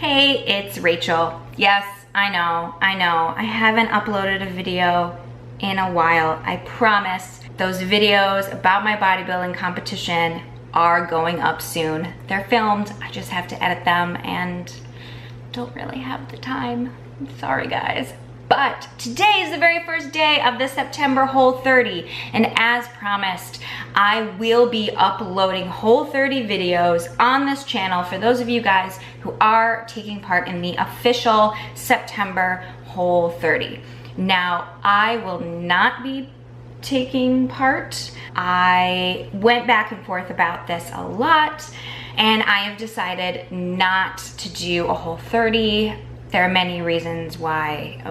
Hey, it's Rachel. Yes, I know. I haven't uploaded a video in a while. I promise. Those videos about my bodybuilding competition are going up soon. They're filmed. I just have to edit them and don't really have the time. I'm sorry, guys. But today is the very first day of the September Whole30, and as promised, I will be uploading Whole30 videos on this channel for those of you guys who are taking part in the official September Whole30. Now, I will not be taking part. I went back and forth about this a lot, and I have decided not to do a Whole30. There are many reasons why,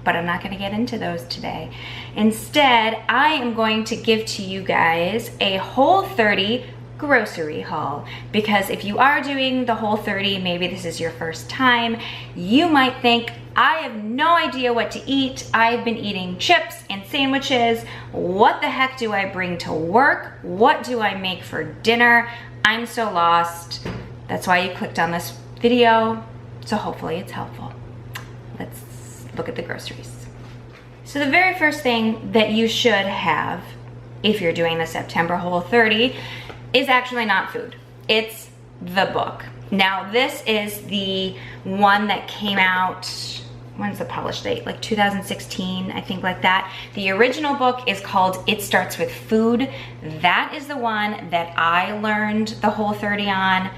but I'm not gonna get into those today. Instead, I am going to give to you guys a Whole30 grocery haul, because if you are doing the Whole30, maybe this is your first time, you might think, I have no idea what to eat. I've been eating chips and sandwiches. What the heck do I bring to work? What do I make for dinner? I'm so lost. That's why you clicked on this video. So hopefully it's helpful. Let's look at the groceries. So the very first thing that you should have if you're doing the September Whole30 is actually not food. It's the book. Now this is the one that came out, when's the published date? Like 2016, I think, like that. The original book is called It Starts With Food. That is the one that I learned the Whole30 on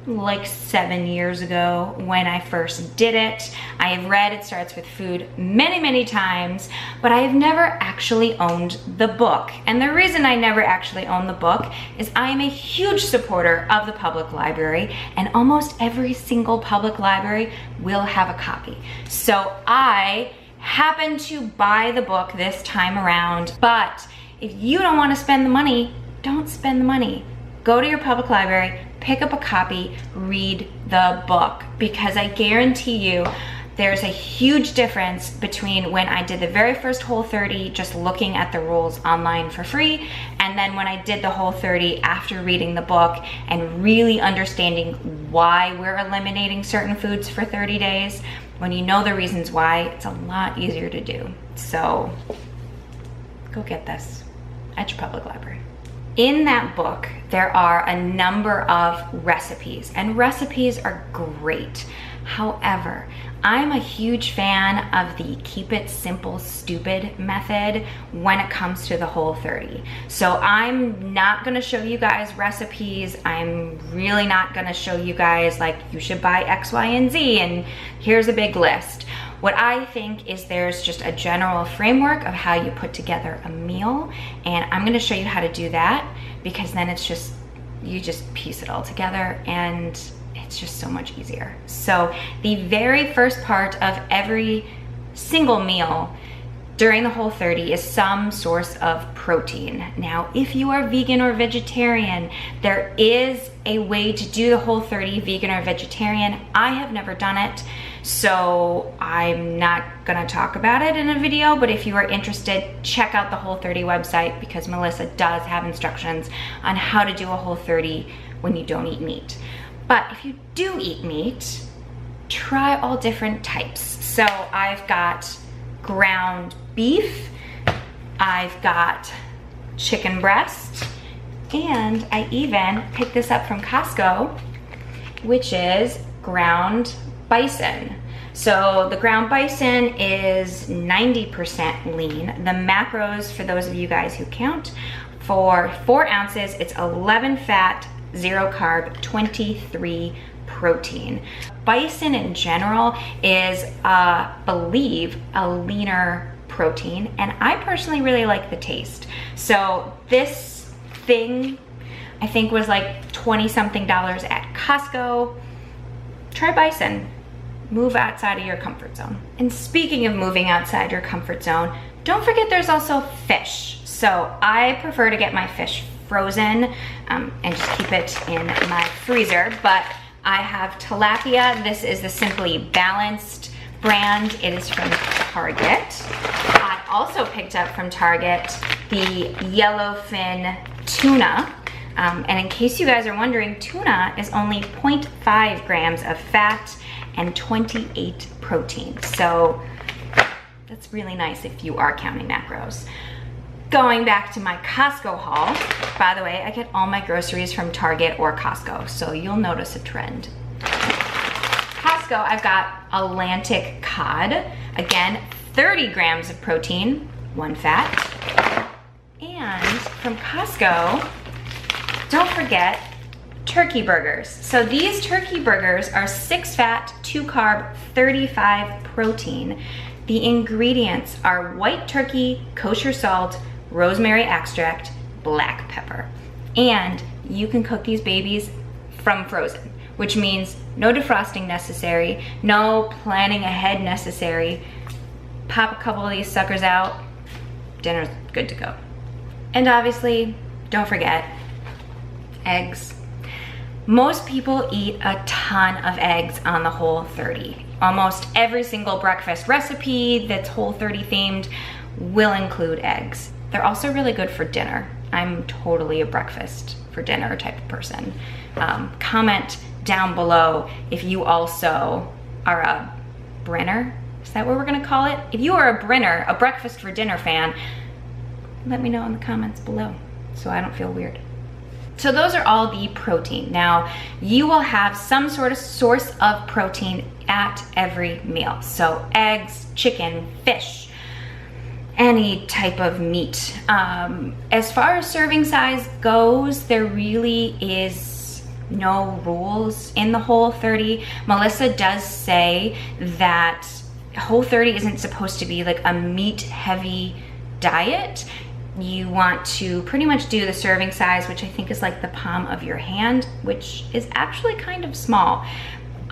like 7 years ago when I first did it. I have read It Starts With Food many times, but I have never actually owned the book. And the reason I never actually owned the book is I am a huge supporter of the public library, and almost every single public library will have a copy. So I happened to buy the book this time around, but if you don't want to spend the money, don't spend the money. Go to your public library, pick up a copy, read the book, because I guarantee you there's a huge difference between when I did the very first Whole30 just looking at the rules online for free, and then when I did the Whole30 after reading the book and really understanding why we're eliminating certain foods for 30 days. When you know the reasons why, it's a lot easier to do. So go get this at your public library. In that book, there are a number of recipes, and recipes are great. However, I'm a huge fan of the keep it simple, stupid method when it comes to the Whole30. So I'm not gonna show you guys recipes. I'm really not gonna show you guys like you should buy X, Y, and Z, and here's a big list. What I think is there's just a general framework of how you put together a meal, and I'm gonna show you how to do that, because then it's just, you just piece it all together and it's just so much easier. So the very first part of every single meal during the Whole30 is some source of protein. Now, if you are vegan or vegetarian, there is a way to do the Whole30 vegan or vegetarian. I have never done it, so I'm not gonna talk about it in a video, but if you are interested, check out the Whole30 website, because Melissa does have instructions on how to do a Whole30 when you don't eat meat. But if you do eat meat, try all different types. So I've got ground beef, I've got chicken breast, and I even picked this up from Costco, which is ground bison. So the ground bison is 90% lean. The macros, for those of you guys who count, for 4 ounces, it's 11 fat, 0 carb, 23 protein. Bison in general is, believe, a leaner protein, and I personally really like the taste. So this thing, I think, was like 20-something at Costco. Try bison. Move outside of your comfort zone. And speaking of moving outside your comfort zone, don't forget there's also fish. So I prefer to get my fish frozen and just keep it in my freezer, but I have tilapia. This is the Simply Balanced brand. It is from Target. I also picked up from Target the yellowfin tuna. And in case you guys are wondering, tuna is only 0.5 grams of fat and 28 protein. So that's really nice if you are counting macros. Going back to my Costco haul, by the way, I get all my groceries from Target or Costco, so you'll notice a trend. Costco, I've got Atlantic cod, again, 30 grams of protein, 1 fat. And from Costco, don't forget turkey burgers. So these turkey burgers are 6 fat, 2 carb, 35 protein. The ingredients are white turkey, kosher salt, rosemary extract, black pepper. And you can cook these babies from frozen, which means no defrosting necessary, no planning ahead necessary. Pop a couple of these suckers out, dinner's good to go. And obviously, don't forget, eggs. Most people eat a ton of eggs on the Whole30. Almost every single breakfast recipe that's Whole30 themed will include eggs. They're also really good for dinner. I'm totally a breakfast for dinner type of person. Comment down below if you also are a Brenner. Is that what we're gonna call it? If you are a Brenner, a breakfast for dinner fan, let me know in the comments below so I don't feel weird. So those are all the protein. Now, you will have some sort of source of protein at every meal. So eggs, chicken, fish, any type of meat. As far as serving size goes, there really is no rules in the Whole30. Melissa does say that Whole30 isn't supposed to be like a meat heavy diet. You want to pretty much do the serving size, which I think is like the palm of your hand, which is actually kind of small.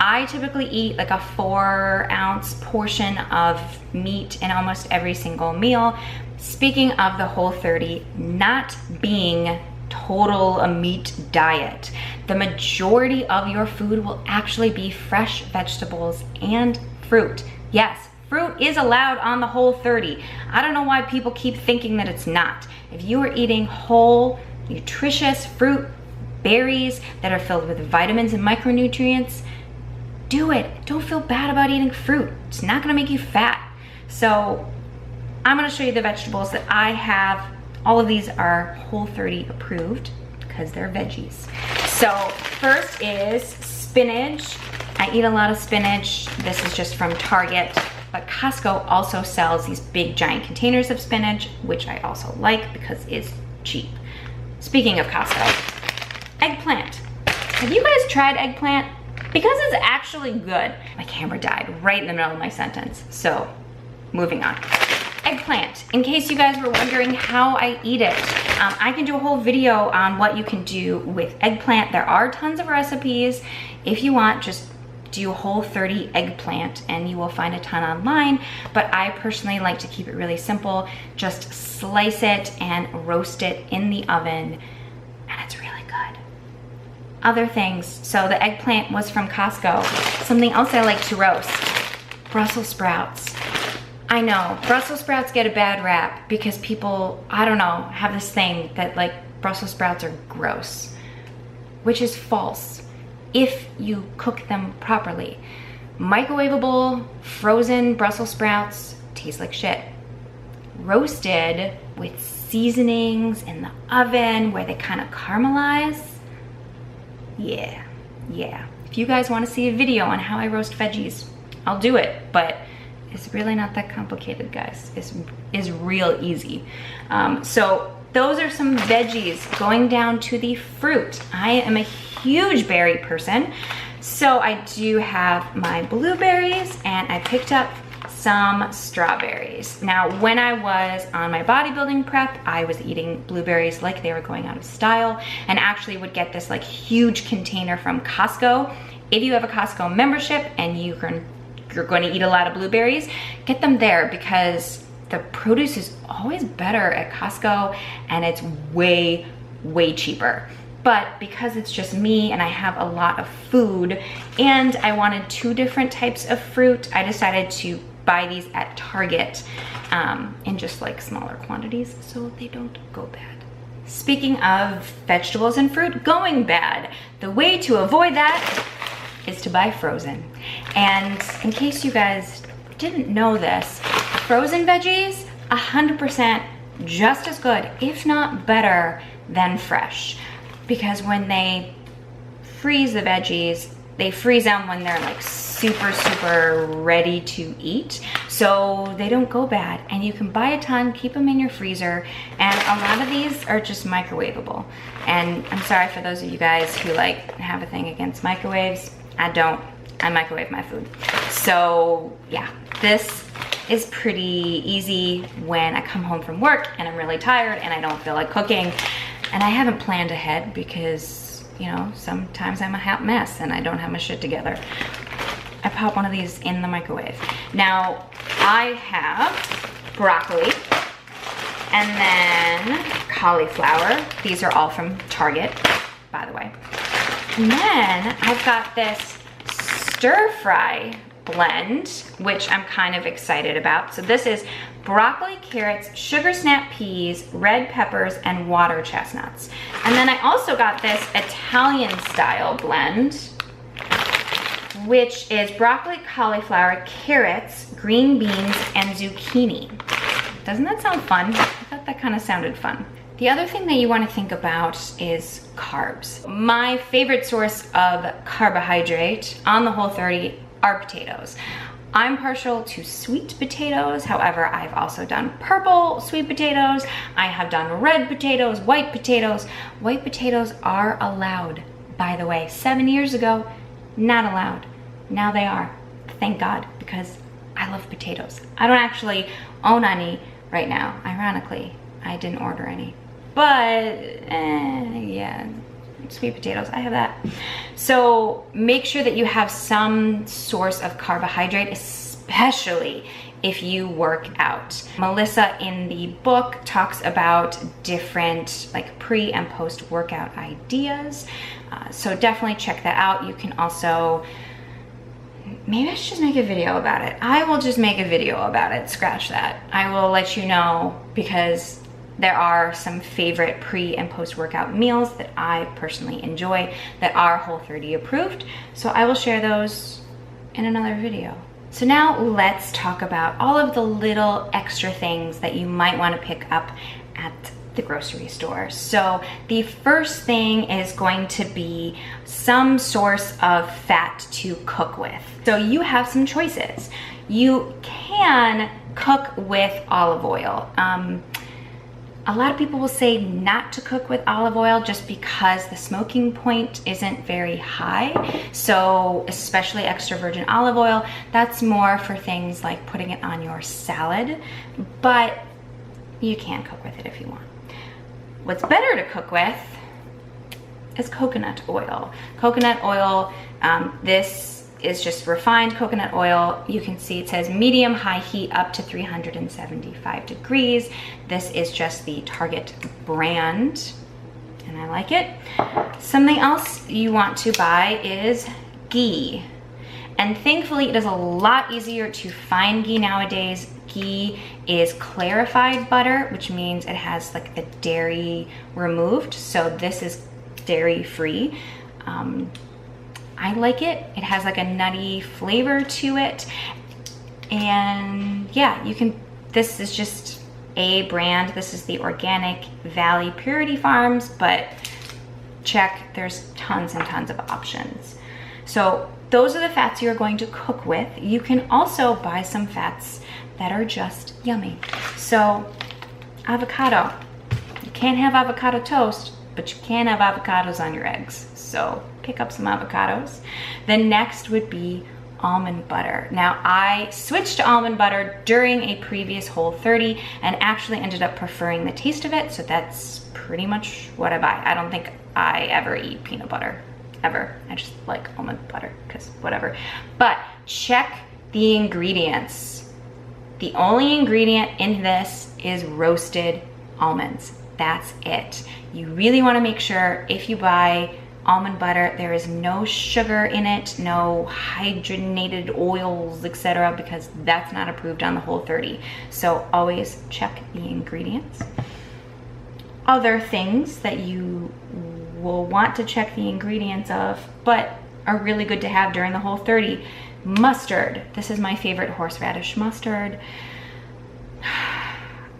I typically eat like a 4-ounce portion of meat in almost every single meal. Speaking of the Whole30 not being total a meat diet, the majority of your food will actually be fresh vegetables and fruit. Yes, fruit is allowed on the Whole30. I don't know why people keep thinking that it's not. If you are eating whole, nutritious fruit, berries that are filled with vitamins and micronutrients, do it. Don't feel bad about eating fruit. It's not gonna make you fat. So I'm gonna show you the vegetables that I have. All of these are Whole30 approved because they're veggies. So first is spinach. I eat a lot of spinach. This is just from Target, but Costco also sells these big giant containers of spinach, which I also like because it's cheap. Speaking of Costco, eggplant. Have you guys tried eggplant? Because it's actually good. My camera died right in the middle of my sentence, so moving on. Eggplant, in case you guys were wondering how I eat it, I can do a whole video on what you can do with eggplant. There are tons of recipes. If you want, just do Whole30 eggplant and you will find a ton online, but I personally like to keep it really simple. Just slice it and roast it in the oven, and it's really good. Other things, so the eggplant was from Costco. Something else I like to roast, Brussels sprouts. I know, Brussels sprouts get a bad rap because people, I don't know, have this thing that like Brussels sprouts are gross, which is false if you cook them properly. Microwavable, frozen Brussels sprouts taste like shit. Roasted with seasonings in the oven where they kind of caramelize, yeah. If you guys want to see a video on how I roast veggies, I'll do it, but it's really not that complicated, guys. It's real easy. So those are some veggies. Going down to the fruit. I am a huge berry person, so I do have my blueberries and I picked up some strawberries. Now, when I was on my bodybuilding prep, I was eating blueberries like they were going out of style, and actually would get this like huge container from Costco. If you have a Costco membership and you're going to eat a lot of blueberries, get them there because the produce is always better at Costco and it's way cheaper. But because it's just me and I have a lot of food and I wanted 2 different types of fruit, I decided to buy these at Target in just like smaller quantities so they don't go bad. Speaking of vegetables and fruit going bad, the way to avoid that is to buy frozen. And in case you guys didn't know this, frozen veggies, 100% just as good, if not better than fresh. Because when they freeze the veggies, they freeze them when they're like super ready to eat, so they don't go bad. And you can buy a ton, keep them in your freezer, and a lot of these are just microwavable. And I'm sorry for those of you guys who like have a thing against microwaves. I don't. I microwave my food. So yeah, this is pretty easy when I come home from work and I'm really tired and I don't feel like cooking and I haven't planned ahead because, you know, sometimes I'm a hot mess and I don't have my shit together. I pop one of these in the microwave. Now, I have broccoli and then cauliflower. These are all from Target, by the way. And then I've got this stir fry blend, which I'm kind of excited about. So this is broccoli, carrots, sugar snap peas, red peppers, and water chestnuts. And then I also got this Italian style blend, which is broccoli, cauliflower, carrots, green beans, and zucchini. Doesn't that sound fun? I thought that kind of sounded fun. The other thing that you want to think about is carbs. My favorite source of carbohydrate on the Whole30 are potatoes. I'm partial to sweet potatoes. However, I've also done purple sweet potatoes. I have done red potatoes, white potatoes. White potatoes are allowed, by the way. 7 years ago, not allowed. Now they are. Thank God, because I love potatoes. I don't actually own any right now, ironically. I didn't order any. But, yeah, sweet potatoes, I have that. So make sure that you have some source of carbohydrate, especially if you work out. Melissa in the book talks about different like pre and post workout ideas. So definitely check that out. You can also, maybe I should just make a video about it. I will just make a video about it, scratch that. I will let you know because there are some favorite pre and post workout meals that I personally enjoy that are Whole30 approved. So I will share those in another video. So now let's talk about all of the little extra things that you might want to pick up at the grocery store. So the first thing is going to be some source of fat to cook with. So you have some choices. You can cook with olive oil. A lot of people will say not to cook with olive oil just because the smoking point isn't very high. So especially extra virgin olive oil, that's more for things like putting it on your salad, but you can cook with it if you want. What's better to cook with is coconut oil. Coconut oil, this is just refined coconut oil. You can see it says medium high heat up to 375 degrees. This is just the Target brand and I like it. Something else you want to buy is ghee. And thankfully it is a lot easier to find ghee nowadays. Ghee is clarified butter, which means it has like the dairy removed. So this is dairy free. I like it. It has like a nutty flavor to it. And yeah, you can, this is just a brand. This is the Organic Valley Purity Farms, but check, there's tons and tons of options. So those are the fats you're going to cook with. You can also buy some fats that are just yummy. So avocado. You can't have avocado toast, but you can have avocados on your eggs. So pick up some avocados. The next would be almond butter. Now I switched to almond butter during a previous Whole30 and actually ended up preferring the taste of it. So that's pretty much what I buy. I don't think I ever eat peanut butter, ever. I just like almond butter because whatever. But check the ingredients. The only ingredient in this is roasted almonds. That's it. You really want to make sure if you buy almond butter, there is no sugar in it, no hydrogenated oils, etc., because that's not approved on the Whole30. So always check the ingredients. Other things that you will want to check the ingredients of, but are really good to have during the Whole30. Mustard, this is my favorite horseradish mustard.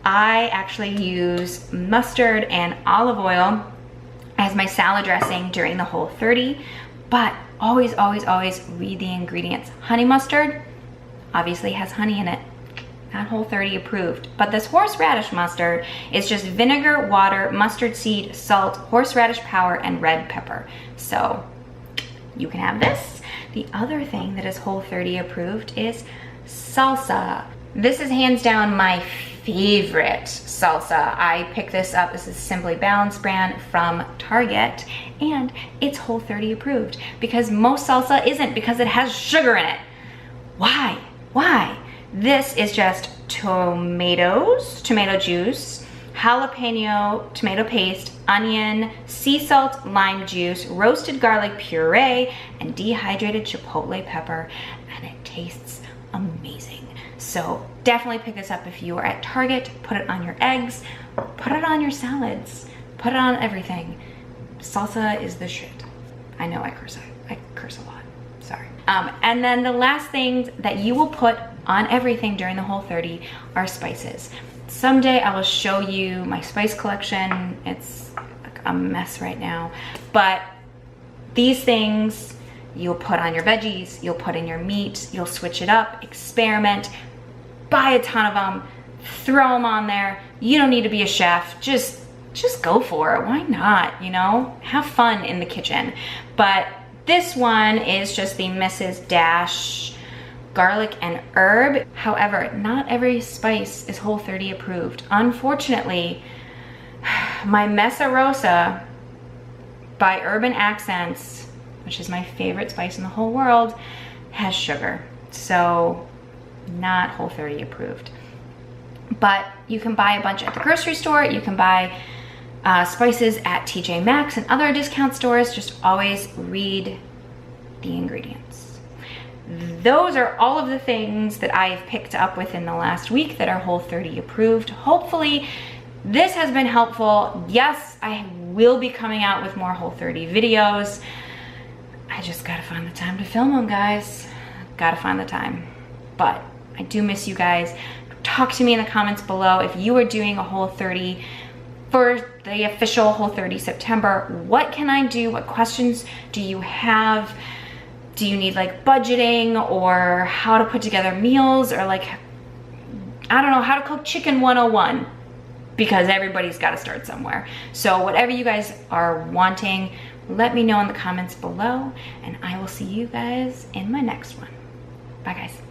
I actually use mustard and olive oil as my salad dressing during the Whole30, but always, always, always read the ingredients. Honey mustard obviously has honey in it, not Whole30 approved, but this horseradish mustard is just vinegar, water, mustard seed, salt, horseradish powder, and red pepper. So you can have this. The other thing that is Whole30 approved is salsa. This is hands down my favorite salsa. I picked this up. This is Simply Balanced brand from Target, and it's Whole30 approved because most salsa isn't, because it has sugar in it. Why? Why? This is just tomatoes, tomato juice, jalapeno tomato paste, onion, sea salt, lime juice, roasted garlic puree, and dehydrated chipotle pepper, and it tastes amazing. So definitely pick this up if you are at Target. Put it on your eggs, put it on your salads, put it on everything. Salsa is the shit. I know I curse a lot, sorry. And then the last things that you will put on everything during the Whole30 are spices. Someday I will show you my spice collection. It's a mess right now, but these things you'll put on your veggies, you'll put in your meat, you'll switch it up, experiment, buy a ton of them, throw them on there. You don't need to be a chef, just go for it. Why not, you know? Have fun in the kitchen. But this one is just the Mrs. Dash garlic and herb. However, not every spice is Whole30 approved. Unfortunately, my Mesa Rosa by Urban Accents, which is my favorite spice in the whole world, has sugar. So not Whole30 approved. But you can buy a bunch at the grocery store. You can buy spices at TJ Maxx and other discount stores. Just always read the ingredients. Those are all of the things that I've picked up within the last week that are Whole30 approved. Hopefully this has been helpful. Yes, I will be coming out with more Whole30 videos. I just gotta find the time to film them, guys. Gotta find the time. But I do miss you guys. Talk to me in the comments below if you are doing a Whole30 for the official Whole30 September. What can I do? What questions do you have? Do you need like budgeting or how to put together meals, or like, I don't know, how to cook chicken 101? Because everybody's got to start somewhere. So whatever you guys are wanting, let me know in the comments below, and I will see you guys in my next one. Bye guys.